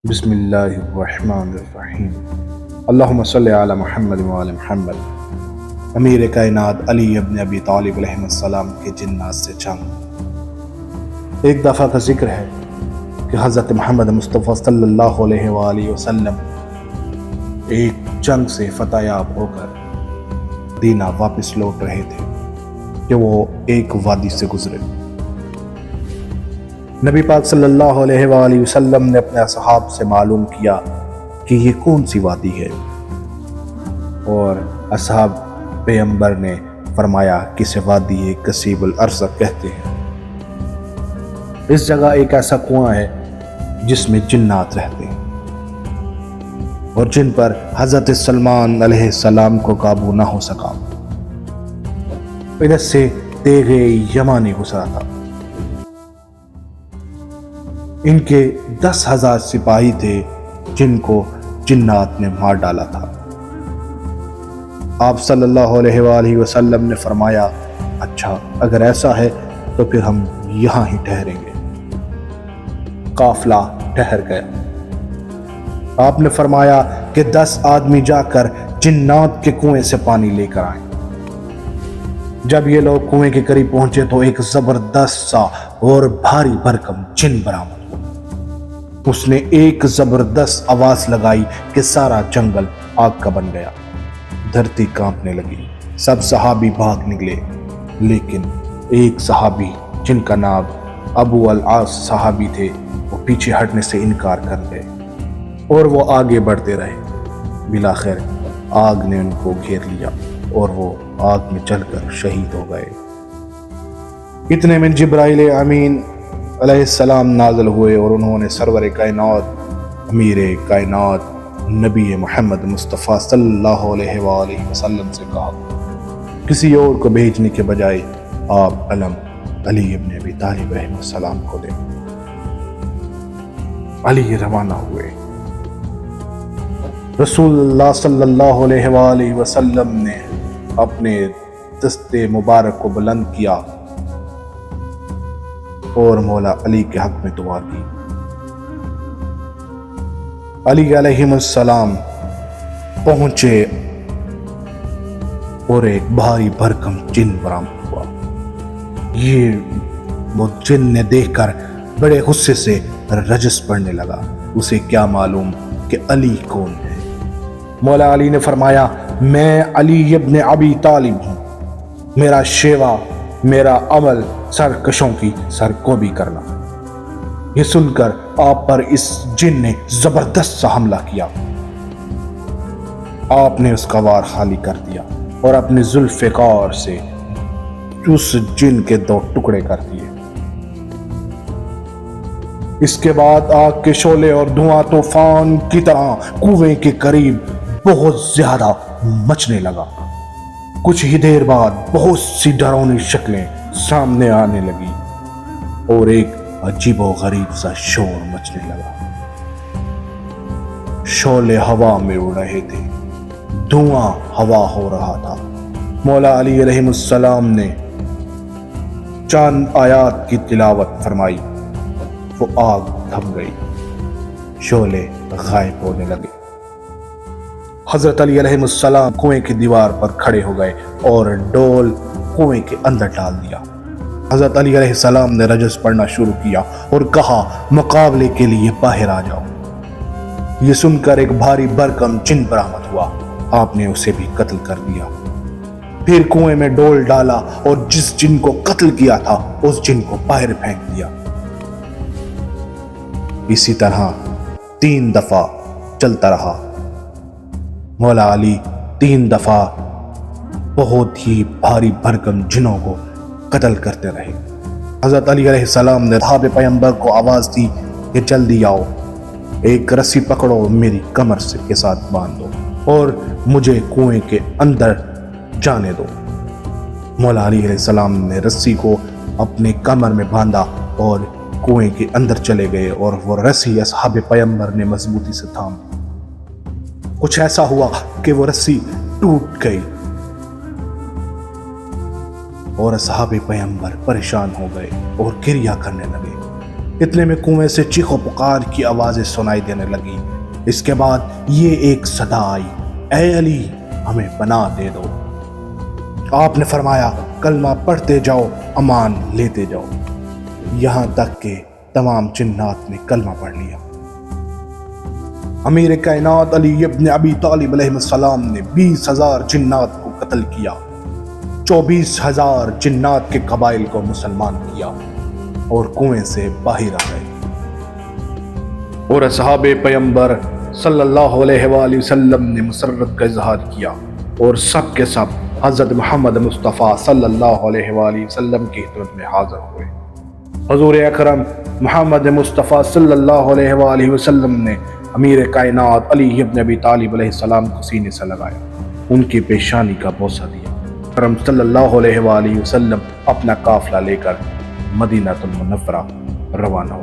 بسم اللہ الرحمن الرحیم اللہم صلی علی محمد وعلی محمد۔ امیر کائنات علی ابن ابی طالب علیہ السلام کے جنات سے جنگ۔ ایک دفعہ کا ذکر ہے کہ حضرت محمد مصطفیٰ صلی اللہ علیہ وآلہ وسلم ایک جنگ سے فتح یاب ہو کر مدینہ واپس لوٹ رہے تھے کہ وہ ایک وادی سے گزرے۔ نبی پاک صلی اللہ علیہ وآلہ وسلم نے اپنے اصحاب سے معلوم کیا کہ یہ کون سی وادی ہے، اور اصحاب پیغمبر نے فرمایا کہ اسے وادی کثیب الارزق کہتے ہیں۔ اس جگہ ایک ایسا کنواں ہے جس میں جنات رہتے ہیں اور جن پر حضرت سلمان علیہ السلام کو قابو نہ ہو سکا۔ ادھر سے تیغ یمانی گزرا تھا۔ ان کے 10,000 سپاہی تھے جن کو جنات نے مار ڈالا تھا۔ آپ صلی اللہ علیہ وآلہ وسلم نے فرمایا، اچھا اگر ایسا ہے تو پھر ہم یہاں ہی ٹھہریں گے۔ قافلہ ٹھہر گیا۔ آپ نے فرمایا کہ 10 آدمی جا کر جنات کے کنویں سے پانی لے کر آئیں۔ جب یہ لوگ کنویں کے قریب پہنچے تو ایک زبردست سا اور بھاری بھرکم جن برآمد۔ اس نے ایک زبردست آواز لگائی کہ سارا جنگل آگ کا بن گیا، دھرتی کانپنے لگی۔ سب صحابی بھاگ نکلے، لیکن ایک صحابی جن کا نام ابو العاص صحابی تھے وہ پیچھے ہٹنے سے انکار کر گئے اور وہ آگے بڑھتے رہے۔ بالآخر آگ نے ان کو گھیر لیا اور وہ آگ میں جل کر شہید ہو گئے۔ اتنے میں جبرائیل امین علیہ السلام نازل ہوئے اور انہوں نے سرور کائنات امیر کائنات نبی محمد مصطفیٰ صلی اللہ علیہ وآلہ وسلم سے کہا کسی اور کو بھیجنے کے بجائے آپ علم علی ابن ابی طالب علیہ السلام کو دیں۔ علی روانہ ہوئے۔ رسول اللہ صلی اللہ علیہ وآلہ وسلم نے اپنے دستے مبارک کو بلند کیا اور مولا علی کے حق میں دعا کی۔ علی علیہ السلام پہنچے اور ایک بھاری بھرکم جن برآمد ہوا۔ یہ وہ جن نے دیکھ کر بڑے غصے سے رجس پڑنے لگا۔ اسے کیا معلوم کہ علی کون ہے۔ مولا علی نے فرمایا، میں علی ابن ابی طالب ہوں، میرا شیوا، میرا عمل سرکشوں کی سرکوبی کرنا۔ یہ سن کر آپ پر اس جن نے زبردست سا حملہ کیا۔ آپ نے اس کا وار خالی کر دیا اور اپنے ذوالفقار سے اس جن کے 2 ٹکڑے کر دیے۔ اس کے بعد آگ کے شعلے اور دھواں طوفان کی طرح کنویں کے قریب بہت زیادہ مچنے لگا۔ کچھ ہی دیر بعد بہت سی ڈراؤنی شکلیں سامنے آنے لگی اور ایک عجیب و غریب سا شور مچنے لگا۔ شعلے ہوا میں اڑ رہے تھے، دھواں ہوا ہو رہا تھا۔ مولا علی علیہ السلام نے چند آیات کی تلاوت فرمائی، وہ آگ تھم گئی، شعلے غائب ہونے لگے۔ حضرت علی علیہ السلام کنویں کی دیوار پر کھڑے ہو گئے اور ڈول کنویں کے اندر ڈال دیا۔ حضرت علی علیہ السلام نے رجس پڑھنا شروع کیا اور کہا، مقابلے کے لیے باہر آ جاؤ۔ یہ سن کر ایک بھاری بھرکم جن برآمد ہوا۔ آپ نے اسے بھی قتل کر دیا۔ پھر کنویں میں ڈول ڈالا اور جس جن کو قتل کیا تھا اس جن کو باہر پھینک دیا۔ اسی طرح 3 دفعہ چلتا رہا۔ مولا علی 3 دفعہ بہت ہی بھاری بھرکم جنوں کو قتل کرتے رہے۔ حضرت علی علیہ السلام نے صحاب پیغمبر کو آواز دی کہ جلدی آؤ، ایک رسی پکڑو، میری کمر سے کے ساتھ باندھ دو اور مجھے کنویں کے اندر جانے دو۔ مولا علی علیہ السلام نے رسی کو اپنے کمر میں باندھا اور کنویں کے اندر چلے گئے اور وہ رسی اصحاب پیغمبر نے مضبوطی سے تھام۔ کچھ ایسا ہوا کہ وہ رسی ٹوٹ گئی اور اصحاب پیغمبر پریشان ہو گئے اور گریہ کرنے لگے۔ اتنے میں کنویں سے چیخ و پکار کی آوازیں سنائی دینے لگی۔ اس کے بعد یہ ایک صدا آئی، اے علی ہمیں پناہ دے دو۔ آپ نے فرمایا کلمہ پڑھتے جاؤ، امان لیتے جاؤ، یہاں تک کہ تمام جنات نے کلمہ پڑھ لیا۔ امیر کائنات علی ابن ابی طالب علیہ السلام نے 20,000 جنات کو قتل کیا، 24,000 جنات کے قبائل کو مسلمان کیا اور کنویں سے باہر آ گئے۔ اور اصحاب پیغمبر صلی اللہ علیہ وآلہ وسلم نے مسرت کا اظہار کیا اور سب کے سب حضرت محمد مصطفیٰ صلی اللہ علیہ وآلہ وسلم کی خدمت میں حاضر ہوئے۔ حضور اکرم محمد مصطفیٰ صلی اللہ علیہ وآلہ وسلم نے امیر کائنات علی ابن ابی طالب علیہ السلام کو سینے سے لگایا، ان کی پیشانی کا بوسہ دیا۔ اکرم صلی اللہ علیہ وآلہ وسلم اپنا قافلہ لے کر مدینہ المنورہ روانہ ہو۔